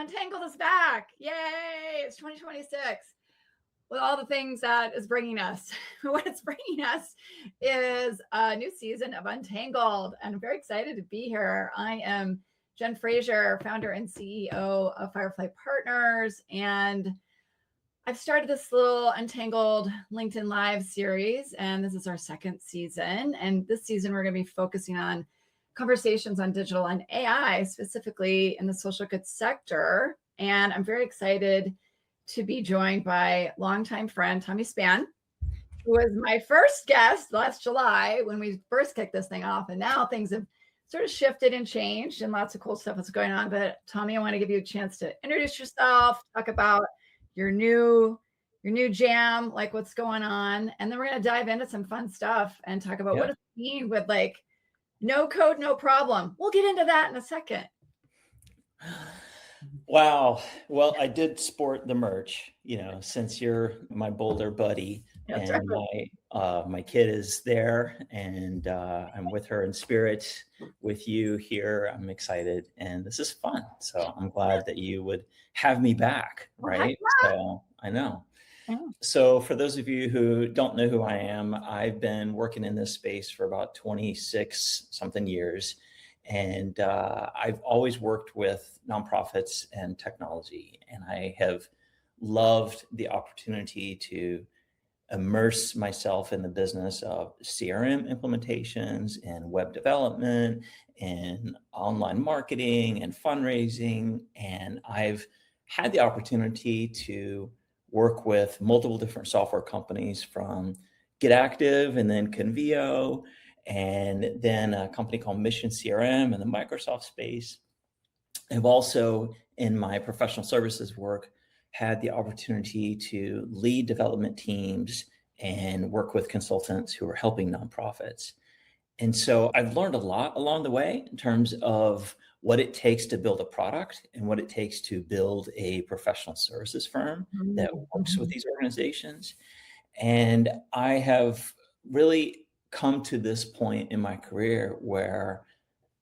UnTangled is back. Yay! It's 2026 with all the things that is bringing us. What it's bringing us is a new season of UnTangled, and I'm very excited to be here. I am Jen Frazier, founder and CEO of Firefly Partners, and I've started this little UnTangled LinkedIn Live series, and this is our second season. And this season, we're going to be focusing on conversations on digital and AI, specifically in the social goods sector. And I'm very excited to be joined by longtime friend Tommy Spann, who was my first guest last July when we first kicked this thing off. And now things have sort of shifted and changed, and lots of cool stuff is going on. But Tommy, I want to give you a chance to introduce yourself, talk about your new jam, like what's going on. And then we're going to dive into some fun stuff and talk about what does it mean with like no code, no problem. We'll get into that in a second. Wow. Well, I did sport the merch, since you're my Boulder buddy. That's and right. my kid is there, and I'm with her in spirit with you here. I'm excited, and this is fun. So I'm glad that you would have me back, right? So I know. So for those of you who don't know who I am, I've been working in this space for about 26 something years. And I've always worked with nonprofits and technology, and I have loved the opportunity to immerse myself in the business of CRM implementations and web development and online marketing and fundraising. And I've had the opportunity to work with multiple different software companies, from Get Active and then Convio, and then a company called Mission CRM in the Microsoft space. I've also, in my professional services work, had the opportunity to lead development teams and work with consultants who are helping nonprofits. And so I've learned a lot along the way in terms of what it takes to build a product and what it takes to build a professional services firm that works with these organizations. And I have really come to this point in my career where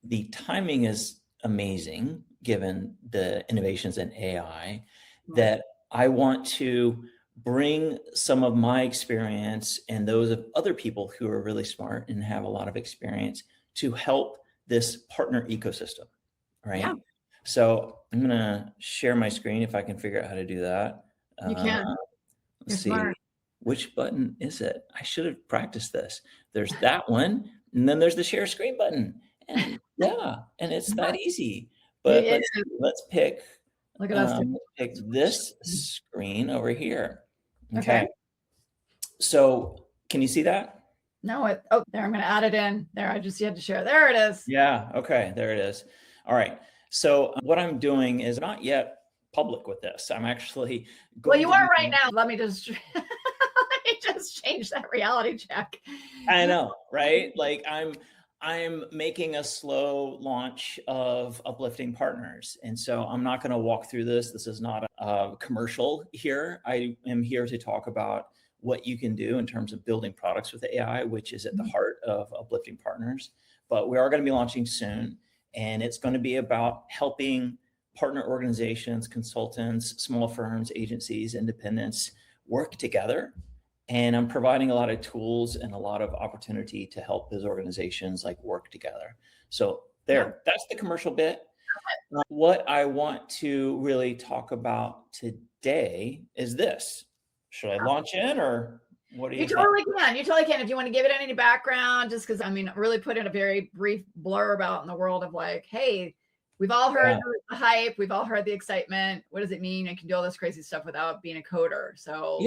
the timing is amazing, given the innovations in AI, that I want to bring some of my experience and those of other people who are really smart and have a lot of experience to help this partner ecosystem, right? Yeah. So I'm going to share my screen if I can figure out how to do that. You can. Let's see. Smart. Which button is it? I should have practiced this. There's that one, and then there's the share screen button. And and it's that easy. But let's pick. Look at us. Pick this screen over here. Okay. So can you see that? No, there, I'm going to add it in there. I just had to share. There it is. Yeah. Okay. There it is. All right. So what I'm doing is not yet public with this. I'm actually going you are right now. Let me just change that reality check. I know, right? Like I'm making a slow launch of Uplifting Partners. And so I'm not going to walk through this. This is not a commercial here. I am here to talk about what you can do in terms of building products with AI, which is at the heart of Uplifting Partners. But we are going to be launching soon. And it's going to be about helping partner organizations, consultants, small firms, agencies, independents work together. And I'm providing a lot of tools and a lot of opportunity to help those organizations like work together. So that's the commercial bit. What I want to really talk about today is this. Should I launch in, or what do you think? You totally can. If you want to give it any background, just because really put in a very brief blurb out in the world of like, hey, we've all heard the hype. We've all heard the excitement. What does it mean? I can do all this crazy stuff without being a coder. So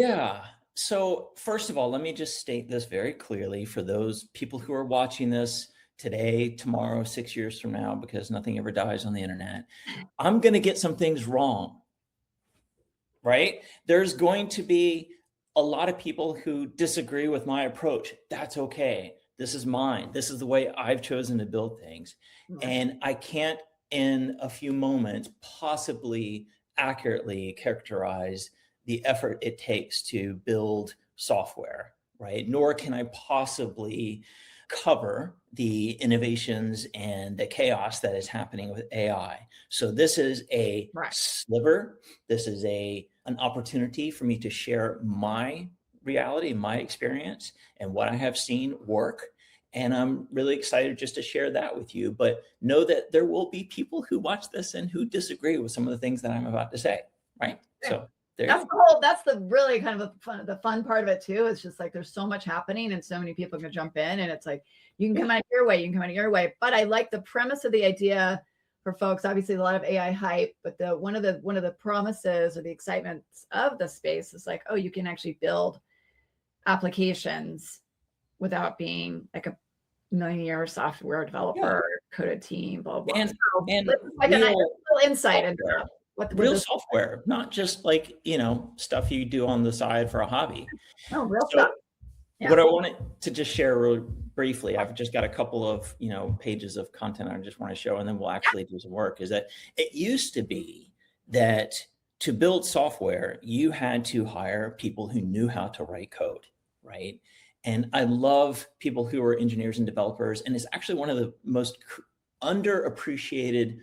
So first of all, let me just state this very clearly for those people who are watching this today, tomorrow, 6 years from now, because nothing ever dies on the internet. I'm going to get some things wrong, right? There's going to be a lot of people who disagree with my approach. That's okay. This is mine. This is the way I've chosen to build things. And I can't, in a few moments, possibly accurately characterize the effort it takes to build software, right? Nor can I possibly cover the innovations and the chaos that is happening with AI. So this is a sliver. This is an opportunity for me to share my reality, my experience, and what I have seen work. And I'm really excited just to share that with you. But know that there will be people who watch this and who disagree with some of the things that I'm about to say, right? So that's the really kind of the fun part of it too. It's just like there's so much happening and so many people can jump in, and it's like you can come out your way, you can come out your way. But I like the premise of the idea for folks. Obviously, a lot of AI hype, but one of the promises or the excitements of the space is like, oh, you can actually build applications without being like a million-year software developer, coded team, blah blah. And like a little insight into that. Real software, not just like, stuff you do on the side for a hobby. Oh, real stuff. Yeah. What I wanted to just share really briefly, I've just got a couple of, pages of content I just want to show, and then we'll actually do some work, is that it used to be that to build software, you had to hire people who knew how to write code, right? And I love people who are engineers and developers, and it's actually one of the most underappreciated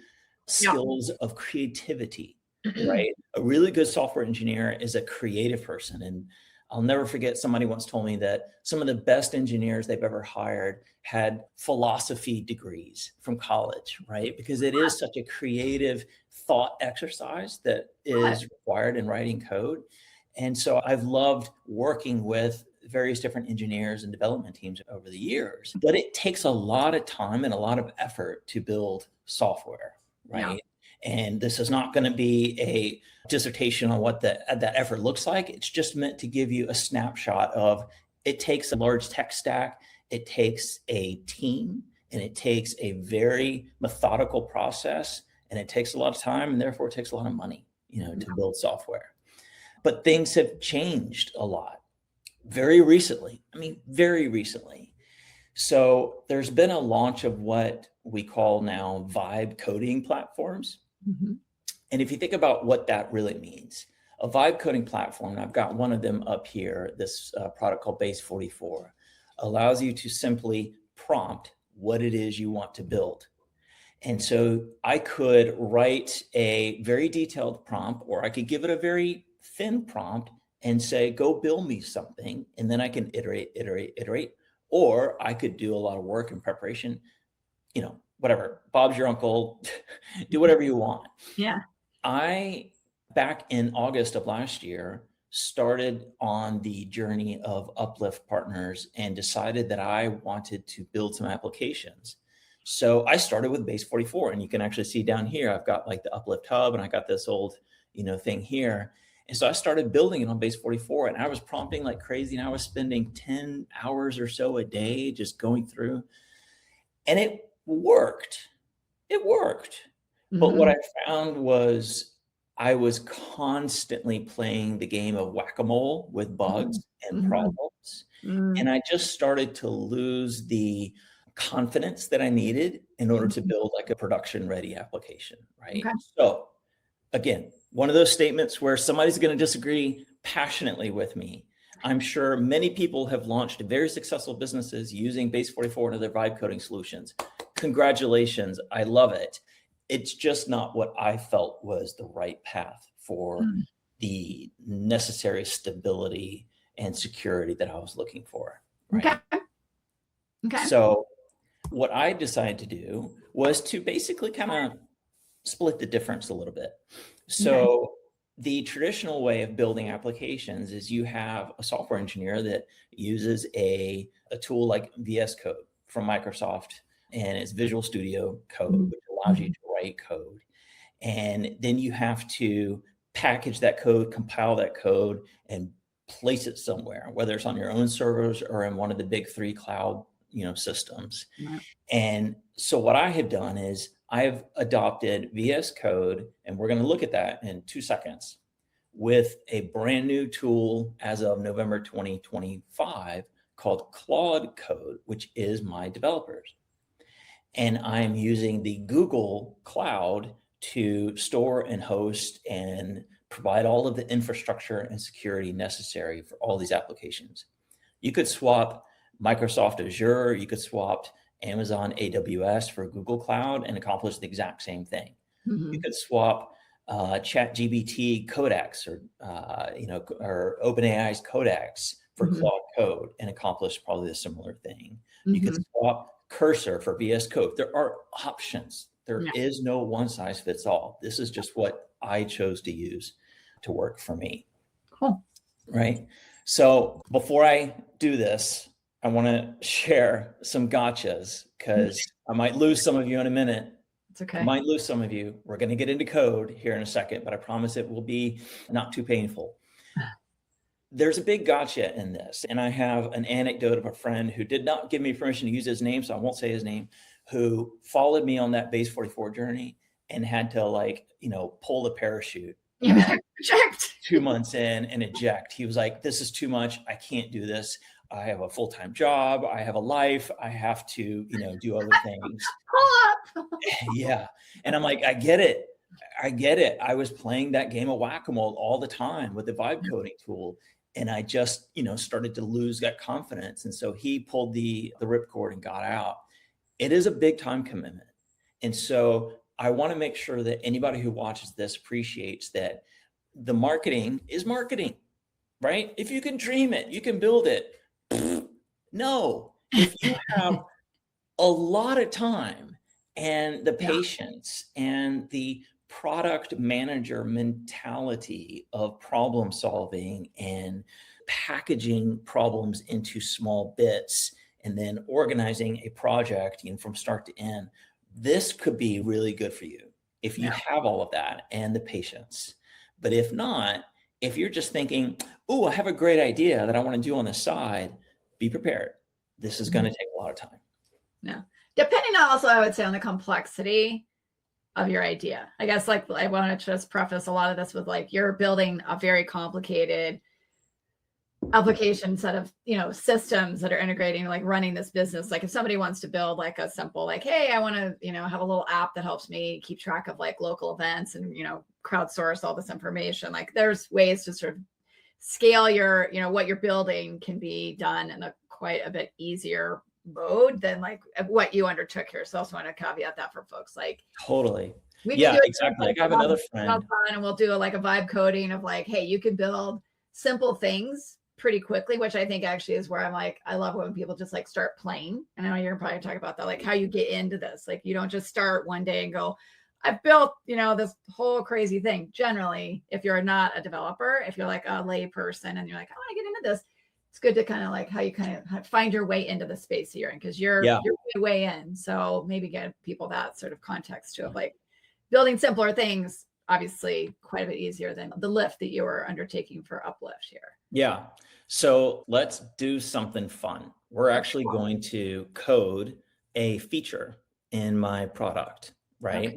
skills of creativity, right? A really good software engineer is a creative person. And I'll never forget, somebody once told me that some of the best engineers they've ever hired had philosophy degrees from college, right? Because it is such a creative thought exercise that is required in writing code. And so I've loved working with various different engineers and development teams over the years, but it takes a lot of time and a lot of effort to build software. Right. Yeah. And this is not going to be a dissertation on what that effort looks like. It's just meant to give you a snapshot of it takes a large tech stack, it takes a team, and it takes a very methodical process, and it takes a lot of time, and therefore it takes a lot of money, to build software. But things have changed a lot very recently. Very recently. So there's been a launch of what we call now vibe coding platforms. Mm-hmm. And if you think about what that really means, a vibe coding platform, and I've got one of them up here, this product called Base 44, allows you to simply prompt what it is you want to build. And so I could write a very detailed prompt, or I could give it a very thin prompt and say, go build me something. And then I can iterate. Or I could do a lot of work and preparation, whatever. Bob's your uncle, do whatever you want. Yeah. I, back in August of last year, started on the journey of Uplift Partners and decided that I wanted to build some applications. So I started with Base 44, and you can actually see down here, I've got like the Uplift Hub, and I got this old, thing here. And so I started building it on Base 44, and I was prompting like crazy, and I was spending 10 hours or so a day just going through, and it worked. Mm-hmm. But what I found was I was constantly playing the game of whack-a-mole with bugs and problems. And I just started to lose the confidence that I needed in order to build like a production-ready application, right? Okay. So again, one of those statements where somebody's going to disagree passionately with me. I'm sure many people have launched very successful businesses using Base 44 and other vibe coding solutions. Congratulations. I love it. It's just not what I felt was the right path for the necessary stability and security that I was looking for. Right? Okay. So what I decided to do was to basically kind of split the difference a little bit. So the traditional way of building applications is you have a software engineer that uses a tool like VS Code from Microsoft, and it's Visual Studio Code, which allows you to write code. And then you have to package that code, compile that code, and place it somewhere, whether it's on your own servers or in one of the big 3 cloud, systems. Right. And so what I have done is I've adopted VS Code, and we're going to look at that in 2 seconds, with a brand new tool as of November 2025 called Claude Code, which is my developers. And I'm using the Google Cloud to store and host and provide all of the infrastructure and security necessary for all these applications. You could swap Microsoft Azure, you could swap Amazon AWS for Google Cloud and accomplish the exact same thing. You could swap ChatGPT Codex or OpenAI's Codex for Claude Code and accomplish probably a similar thing. You could swap Cursor for VS Code. There are options. There is no one size fits all. This is just what I chose to use to work for me. Cool. Right. So before I do this, I want to share some gotchas because I might lose some of you in a minute. It's okay. I might lose some of you. We're going to get into code here in a second, but I promise it will be not too painful. There's a big gotcha in this. And I have an anecdote of a friend who did not give me permission to use his name, so I won't say his name, who followed me on that base 44 journey and had to pull the parachute. Eject. 2 months in and eject. He was like, this is too much. I can't do this. I have a full-time job. I have a life. I have to, do other things. Pull up. Yeah. And I'm like, I get it. I was playing that game of whack-a-mole all the time with the vibe coding tool. And I just, started to lose that confidence. And so he pulled the ripcord and got out. It is a big time commitment. And so I want to make sure that anybody who watches this appreciates that the marketing is marketing, right? If you can dream it, you can build it. No, if you have a lot of time and the patience and the product manager mentality of problem solving and packaging problems into small bits and then organizing a project from start to end, this could be really good for you if you have all of that and the patience. But if not, if you're just thinking, oh, I have a great idea that I want to do on the side, be prepared. This is going to take a lot of time. Yeah. Depending on also, I would say, on the complexity of your idea. I guess I want to just preface a lot of this with you're building a very complicated application set of, systems that are integrating, running this business. If somebody wants to build a simple, hey, I want to, have a little app that helps me keep track of local events and, crowdsource all this information. There's ways to sort of scale your, what you're building can be done in a quite a bit easier mode than what you undertook here. So I also want to caveat that for folks. Totally. We yeah, exactly. I have another friend. And we'll do a vibe coding of hey, you can build simple things pretty quickly, which I think actually is where I'm I love when people just start playing. And I know you're probably talking about that, how you get into this. You don't just start one day and go, I've built, this whole crazy thing. Generally, if you're not a developer, if you're a lay person and you're I want to get into this, it's good to kind of how you kind of find your way into the space you're in, because you're way in. So maybe get people that sort of context to of building simpler things, obviously quite a bit easier than the lift that you were undertaking for Uplift here. Yeah. So let's do something fun. We're actually going to code a feature in my product, right? Okay.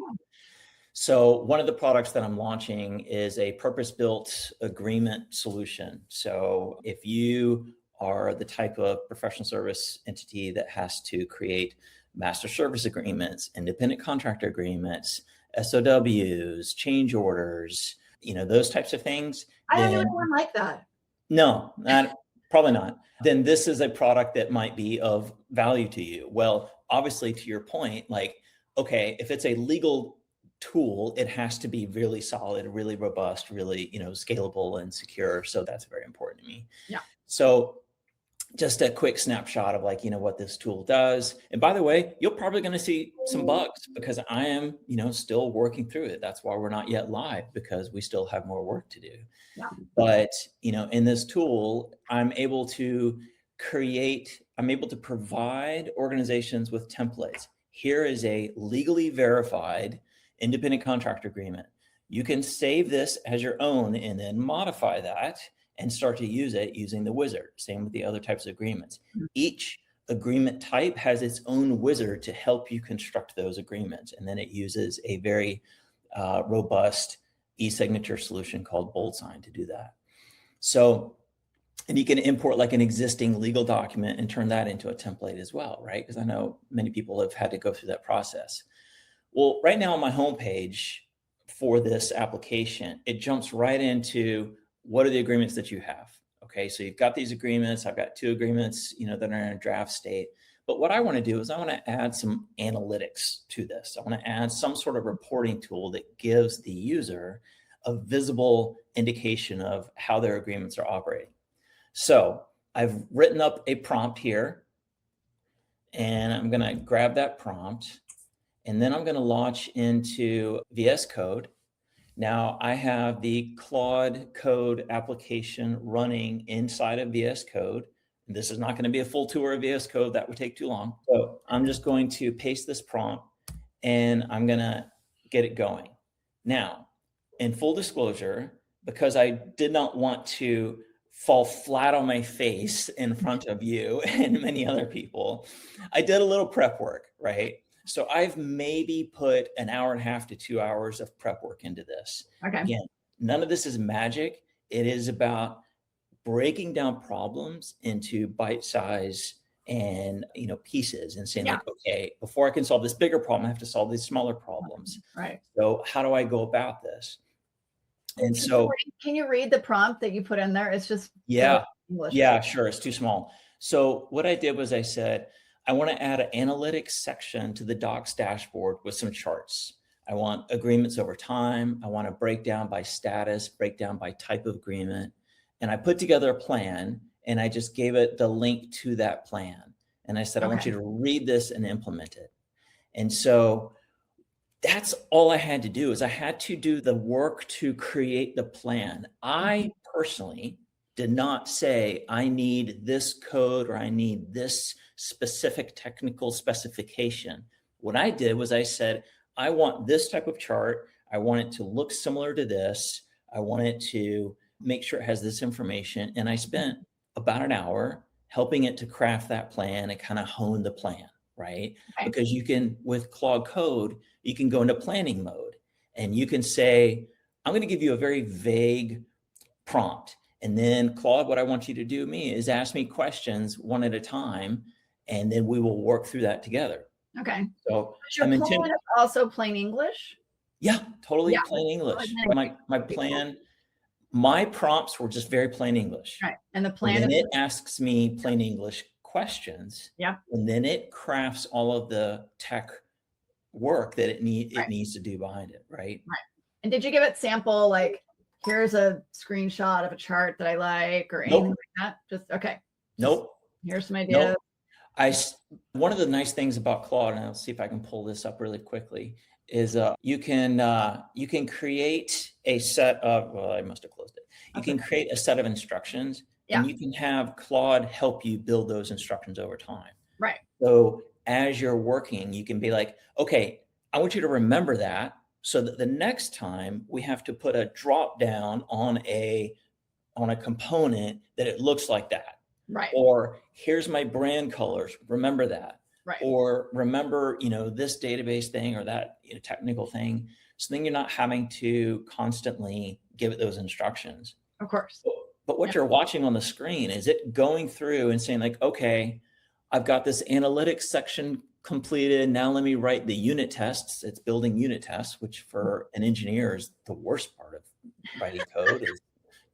So one of the products that I'm launching is a purpose-built agreement solution. So if you are the type of professional service entity that has to create master service agreements, independent contractor agreements, SOWs, change orders, those types of things. I don't know anyone like that. No, probably not. Then this is a product that might be of value to you. Well, obviously, to your point, okay, if it's a legal tool, it has to be really solid, really robust, really, scalable and secure. So that's very important to me. Yeah. So just a quick snapshot of what this tool does. And by the way, you're probably going to see some bugs because I am, still working through it. That's why we're not yet live, because we still have more work to do. Yeah. But, in this tool, I'm able to provide organizations with templates. Here is a legally verified independent contractor agreement. You can save this as your own and then modify that and start to use it using the wizard. Same with the other types of agreements. Each agreement type has its own wizard to help you construct those agreements. And then it uses a very robust e-signature solution called BoldSign to do that. So, and you can import an existing legal document and turn that into a template as well, right? Because I know many people have had to go through that process. Well, right now on my homepage for this application, it jumps right into what are the agreements that you have, Okay, so you've got these agreements. I've got 2 agreements, that are in a draft state. But what I want to do is I want to add some analytics to this. I want to add some sort of reporting tool that gives the user a visible indication of how their agreements are operating. So I've written up a prompt here, and I'm going to grab that prompt, and then I'm going to launch into VS Code. Now I have the Claude Code application running inside of VS Code. This is not going to be a full tour of VS Code. That would take too long. So I'm just going to paste this prompt and I'm going to get it going. Now, in full disclosure, because I did not want to fall flat on my face in front of you and many other people, I did a little prep work, right? So I've maybe put an hour and a half to 2 hours of prep work into this. Okay. Again, none of this is magic. It is about breaking down problems into bite size and pieces and saying like, okay, before I can solve this bigger problem, I have to solve these smaller problems. Right. So how do I go about this? And can you read the prompt that you put in there? It's just English. Yeah, sure. It's too small. So what I did was I said, I want to add an analytics section to the Docs dashboard with some charts. I want agreements over time. I want to break down by status, break down by type of agreement. And I put together a plan and I just gave it the link to that plan. And I said, I want you to read this and implement it. And so that's all I had to do is I had to do the work to create the plan. I personally did not say I need this code or I need this specific technical specification. What I did was I said, I want this type of chart. I want it to look similar to this. I want it to make sure it has this information. And I spent about an hour helping it to craft that plan and kind of hone the plan, right? Okay. Because you can, with Claude Code, you can go into planning mode and you can say, I'm going to give you a very vague prompt. And then Claude, what I want you to do is ask me questions one at a time, and then we will work through that together. Okay. So your plan is also plain English? Yeah, totally plain English. My plan, my prompts were just very plain English. Right. And the plan and then it asks me plain English questions. Yeah. And then it crafts all of the tech work that it needs to do behind it. Right. Right. And did you give it sample, like, here's a screenshot of a chart that I like or anything like that? Just, okay. Nope. Here's some ideas. Nope. One of the nice things about Claude, and I'll see if I can pull this up really quickly, is you can create a set of, well, I must have closed it. You can create a set of instructions and you can have Claude help you build those instructions over time. Right. So as you're working, you can be like, okay, I want you to remember that so that the next time we have to put a drop down on a component that it looks like that. Right. Or here's my brand colors. Remember that. Right. Or remember, this database thing or that technical thing. So then you're not having to constantly give it those instructions. Of course. But what you're watching on the screen is it going through and saying like, okay, I've got this analytics section completed. Now let me write the unit tests. It's building unit tests, which for an engineer is the worst part of writing code is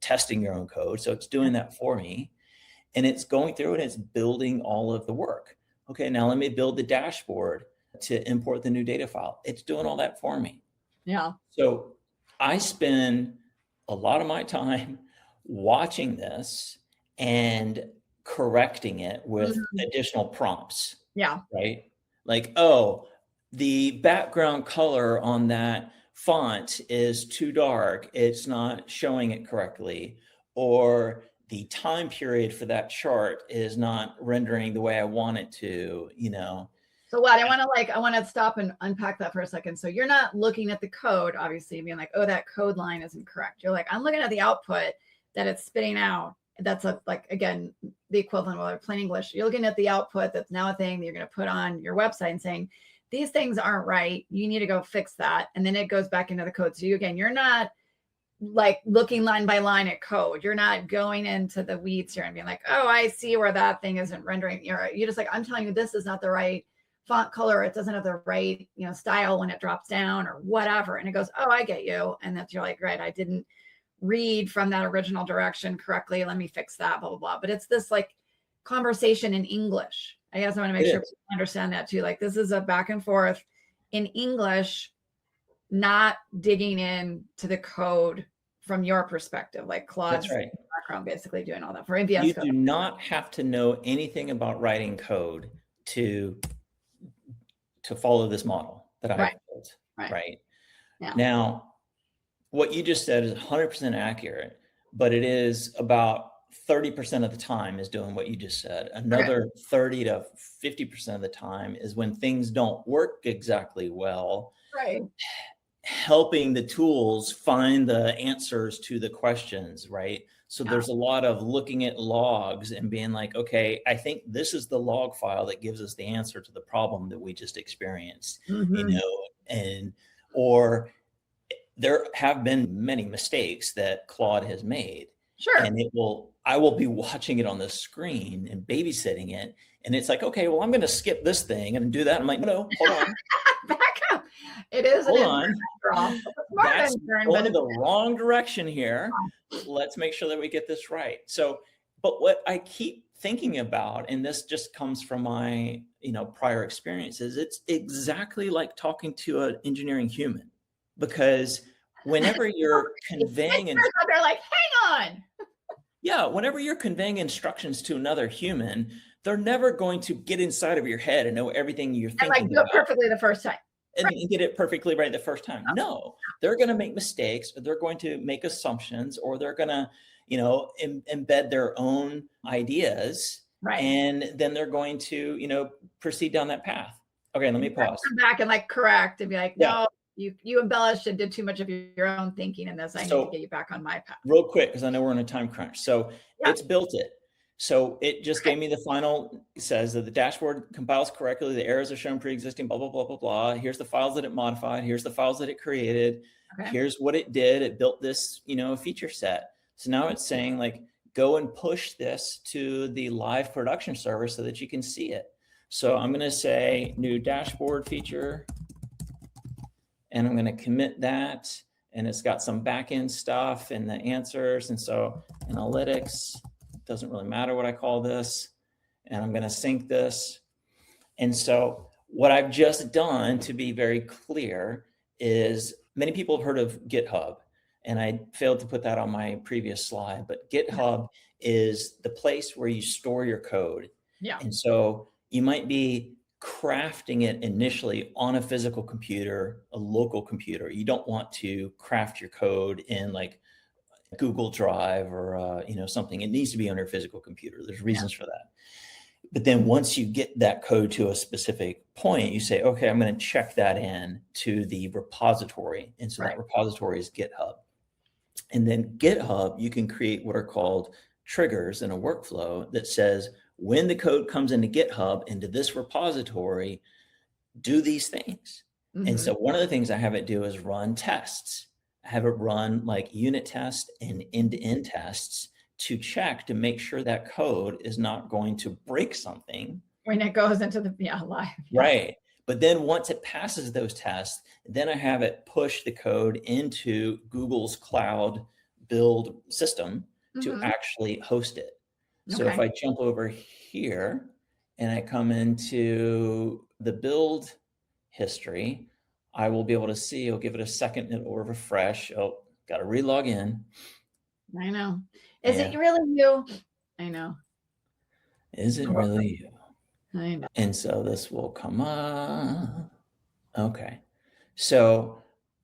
testing your own code. So it's doing that for me. And it's going through and it's building all of the work. Okay, now let me build the dashboard to import the new data file. It's doing all that for me. Yeah. So I spend a lot of my time watching this and correcting it with additional prompts. Yeah. Right? Like, oh, the background color on that font is too dark. It's not showing it correctly. Or the time period for that chart is not rendering the way I want it to, So what I want to stop and unpack that for a second. So you're not looking at the code, obviously being like, oh, that code line isn't correct. You're like, I'm looking at the output that it's spitting out. That's again, the equivalent of plain English. You're looking at the output that's now a thing that you're going to put on your website and saying, these things aren't right. You need to go fix that. And then it goes back into the code. So you're not like looking line by line at code. You're not going into the weeds here and being like, oh, I see where that thing isn't rendering. You're just like, I'm telling you, this is not the right font color. It doesn't have the right, style when it drops down or whatever. And it goes, oh, I get you. And that's, you're like, right, I didn't read from that original direction correctly. Let me fix that, blah, blah, blah. But it's this like conversation in English. I guess I want to make sure people understand that too. Like this is a back and forth in English, not digging in to the code from your perspective, like Claude's background, basically doing all that for ABS you code. do not have to know anything about writing code to follow this model that I've built, right? Yeah. Now, what you just said is 100% accurate, but it is about 30% of the time is doing what you just said. Another 30 to 50% of the time is when things don't work exactly well. Right. Helping the tools find the answers to the questions, right? So there's a lot of looking at logs and being like, okay, I think this is the log file that gives us the answer to the problem that we just experienced, you know, or there have been many mistakes that Claude has made. Sure. And I will be watching it on the screen and babysitting it. And it's like, okay, well, I'm going to skip this thing and do that. I'm like, no, hold on. Back up. It is hold on. That's going in the wrong direction here. Let's make sure that we get this right. So, but what I keep thinking about, and this just comes from my, prior experiences, it's exactly like talking to an engineering human, because whenever you're conveying, they're like, hang on. Yeah, whenever you're conveying instructions to another human, they're never going to get inside of your head and know everything you're thinking and like do it perfectly the first time. And get it perfectly right the first time. No, they're going to make mistakes, or they're going to make assumptions, or they're going to, embed their own ideas. Right. And then they're going to, proceed down that path. Okay, let me pause. Come back and like correct and be like, no, you embellished and did too much of your own thinking in this. I need to get you back on my path. Real quick, because I know we're in a time crunch. So it's built it. So it just gave me the final, it says that the dashboard compiles correctly. The errors are shown pre-existing, blah, blah, blah, blah, blah. Here's the files that it modified. Here's the files that it created. Okay. Here's what it did. It built this, feature set. So now it's saying like, go and push this to the live production server so that you can see it. So I'm going to say new dashboard feature, and I'm going to commit that. And it's got some backend stuff and the answers. And so analytics, doesn't really matter what I call this. And I'm going to sync this. And so what I've just done, to be very clear, is many people have heard of GitHub, and I failed to put that on my previous slide, but GitHub is the place where you store your code. Yeah. And so you might be crafting it initially on a physical computer, a local computer. You don't want to craft your code in like Google Drive or something. It needs to be on your physical computer. There's reasons for that. But then once you get that code to a specific point, you say, okay, I'm going to check that in to the repository. And so that repository is GitHub. And then GitHub, you can create what are called triggers in a workflow that says, when the code comes into GitHub, into this repository, do these things. And so one of the things I have it do is run tests. I have it run like unit tests and end-to-end tests to check to make sure that code is not going to break something when it goes into the live. Right. But then once it passes those tests, then I have it push the code into Google's cloud build system to actually host it. So if I jump over here and I come into the build history, I will be able to see, I'll give it a second, it will refresh. Oh, got to re-log in. I know. Is it really you? I know. Is it really you? I know. And so this will come up. Okay. So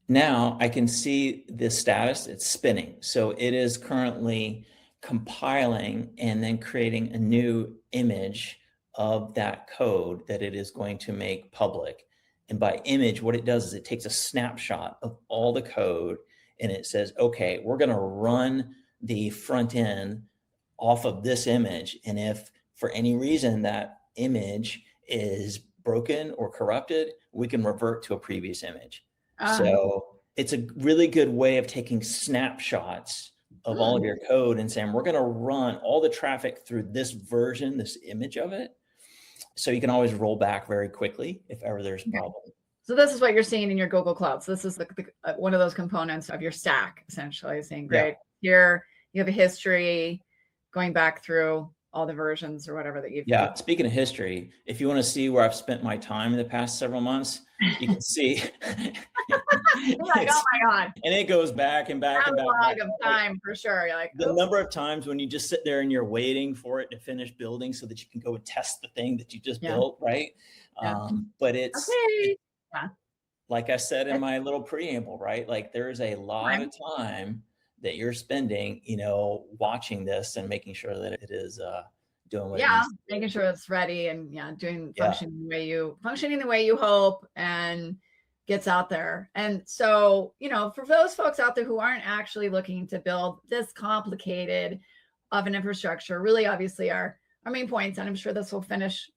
now I can see the status, it's spinning. So it is currently compiling and then creating a new image of that code that it is going to make public. And by image, what it does is it takes a snapshot of all the code and it says, okay, we're going to run the front end off of this image. And if for any reason that image is broken or corrupted, we can revert to a previous image. So it's a really good way of taking snapshots of all of your code and saying, we're going to run all the traffic through this version, this image of it. So you can always roll back very quickly if ever there's a problem. So this is what you're seeing in your Google Cloud. So this is one of those components of your stack, essentially, saying, great, here, you have a history going back through all the versions or whatever that you've. Yeah. Speaking of history, if you want to see where I've spent my time in the past several months, you can see. Like, oh my God. And it goes back and back and back. Of time for sure. You're like, the number of times when you just sit there and you're waiting for it to finish building so that you can go and test the thing that you just built, right? Yeah. But it's yeah. Like I said in my little preamble, right? Like there's a lot of time that you're spending, watching this and making sure that it is doing what it needs to do. Making sure it's ready and functioning the way you hope and gets out there. And so, for those folks out there who aren't actually looking to build this complicated of an infrastructure, really obviously our main points, and I'm sure this will finish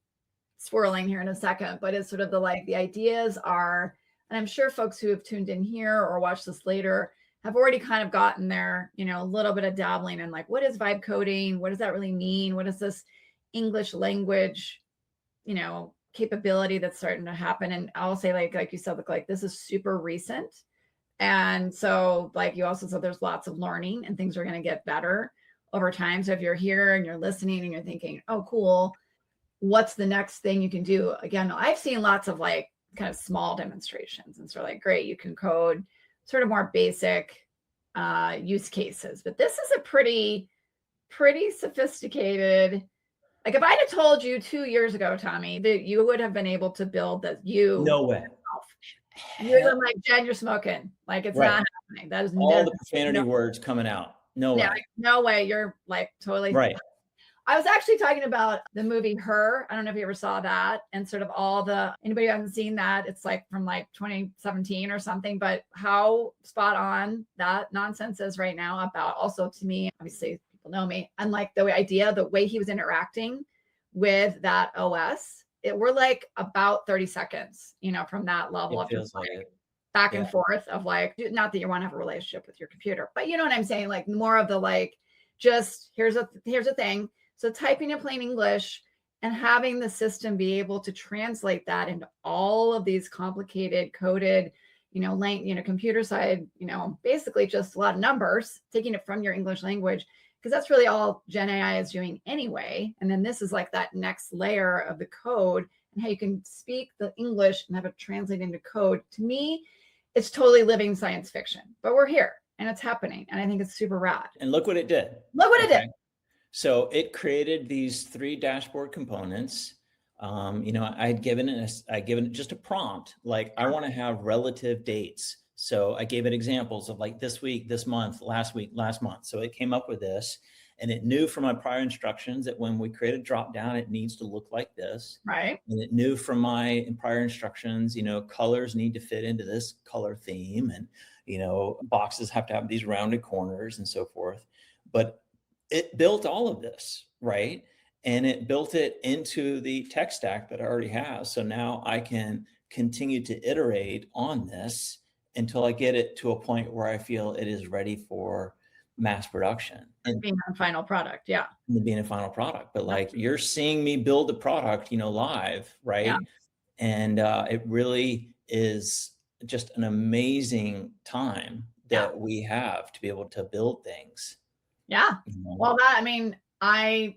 swirling here in a second, but it's sort of the ideas are, and I'm sure folks who have tuned in here or watched this later have already kind of gotten there, a little bit of dabbling in like, what is vibe coding? What does that really mean? What is this English language, capability that's starting to happen? And I'll say like you said, like this is super recent. And so like you also said, there's lots of learning and things are going to get better over time. So if you're here and you're listening and you're thinking, oh, cool, what's the next thing you can do? Again, I've seen lots of like kind of small demonstrations and so like, great, you can code sort of more basic use cases, but this is a pretty sophisticated. Like if I'd have told you 2 years ago, Tommy, that you would have been able to build that, no way. You're like, Jen, you're smoking. Like it's not happening. That is all the profanity words coming out. No way. Like, no way. You're like totally right. I was actually talking about the movie Her. I don't know if you ever saw that, and sort of anybody who hasn't seen that, it's like from like 2017 or something, but how spot on that nonsense is right now about also to me, obviously people know me, and like the way he was interacting with that OS, we're like about 30 seconds, from that level of just like back and forth of like, not that you want to have a relationship with your computer, but you know what I'm saying? Like more of the like, just here's a thing. So typing in plain English and having the system be able to translate that into all of these complicated coded, computer side, basically just a lot of numbers, taking it from your English language, because that's really all Gen AI is doing anyway. And then this is like that next layer of the code and how you can speak the English and have it translate into code. To me, it's totally living science fiction, but we're here and it's happening. And I think it's super rad. And look what it did. It did. So it created these 3 dashboard components. I'd given it just a prompt, like I want to have relative dates. So I gave it examples of like this week, this month, last week, last month. So it came up with this, and it knew from my prior instructions that when we create a drop down, it needs to look like this. Right. And it knew from my prior instructions, colors need to fit into this color theme, and boxes have to have these rounded corners and so forth. But it built all of this, right? And it built it into the tech stack that I already have. So now I can continue to iterate on this until I get it to a point where I feel it is ready for mass production. And being a final product, yeah. Being a final product. But like you're seeing me build the product, live, right? Yeah. And it really is just an amazing time that we have to be able to build things. Yeah. Well, I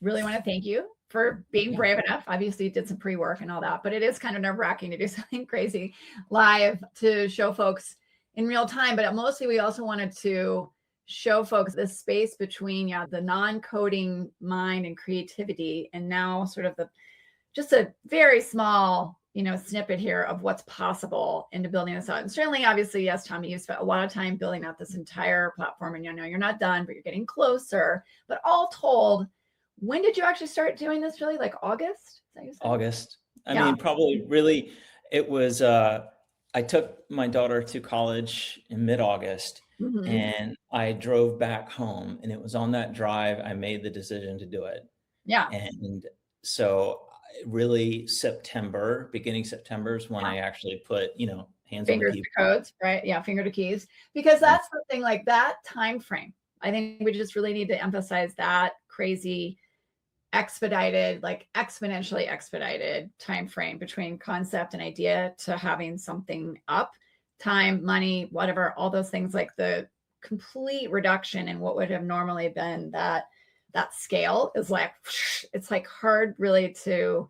really want to thank you for being brave enough. Obviously, you did some pre-work and all that, but it is kind of nerve-wracking to do something crazy live to show folks in real time. But mostly, we also wanted to show folks the space between the non-coding mind and creativity, and now sort of just a very small snippet here of what's possible into building this out. And certainly, obviously, yes, Tommy, you spent a lot of time building out this entire platform, and you're not done, but you're getting closer. But all told, when did you actually start doing this? Really, like August? Is that you said? August. I mean, probably really, it was, I took my daughter to college in mid-August, and I drove back home, and it was on that drive I made the decision to do it. Yeah. And so really beginning September is when I actually put, hands fingers on the keyboard. Codes, right? Yeah, finger to keys, because that's the thing, like that time frame. I think we just really need to emphasize that crazy expedited, like exponentially expedited time frame between concept and idea to having something up. Time, money, whatever, all those things, like the complete reduction in what would have normally been that scale is like, it's like hard really to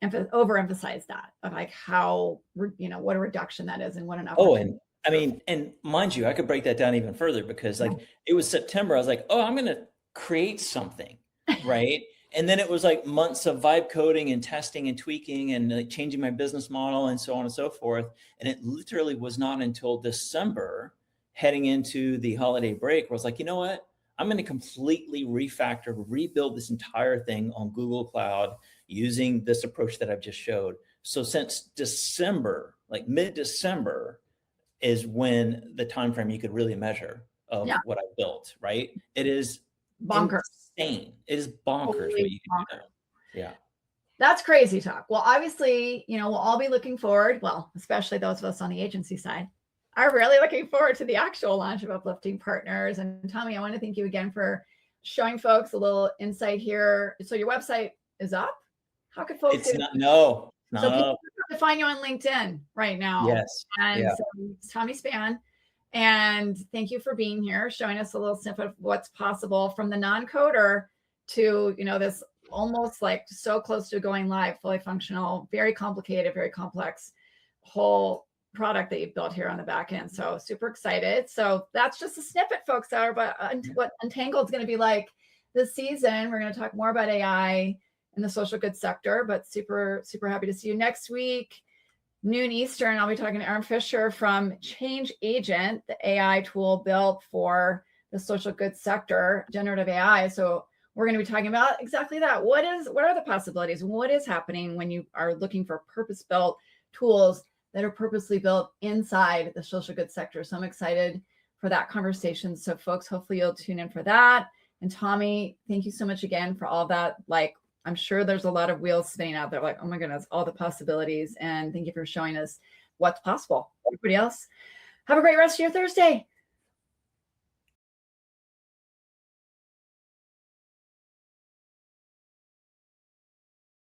overemphasize that, of like how, what a reduction that is and what an Oh, opportunity. and I mean, and mind you, I could break that down even further because like it was September. I was like, oh, I'm going to create something, right? And then it was like months of vibe coding and testing and tweaking and like changing my business model and so on and so forth. And it literally was not until December, heading into the holiday break, where I was like, you know what? I'm going to completely refactor, rebuild this entire thing on Google Cloud using this approach that I've just showed. So since December, like mid-December, is when the time frame you could really measure of what I built, right? It is Bonkers. insane. It is bonkers what you can do. Yeah. That's crazy talk. Well, obviously, we'll all be looking forward, well, especially those of us on the agency side, are really looking forward to the actual launch of Uplifting Partners. And Tommy, I want to thank you again for showing folks a little insight here. So your website is up? How could folks It's not, no. So people have to find you on LinkedIn right now. Yes. And so it's Tommy Spann. And thank you for being here, showing us a little snippet of what's possible from the non-coder to, this almost like so close to going live, fully functional, very complicated, very complex whole product that you've built here on the back end. So super excited. So that's just a snippet, folks, out about what UnTangled is going to be like this season. We're going to talk more about AI in the social good sector, but super, super happy to see you next week, noon Eastern. I'll be talking to Aaron Fisher from Change Agent, the AI tool built for the social good sector, generative AI. So we're going to be talking about exactly that. What are the possibilities? What is happening when you are looking for purpose-built tools that are purposely built inside the social good sector? So I'm excited for that conversation. So folks, hopefully you'll tune in for that. And Tommy, thank you so much again for all that. Like, I'm sure there's a lot of wheels spinning out there, like, oh my goodness, all the possibilities. And thank you for showing us what's possible. Everybody else, have a great rest of your Thursday.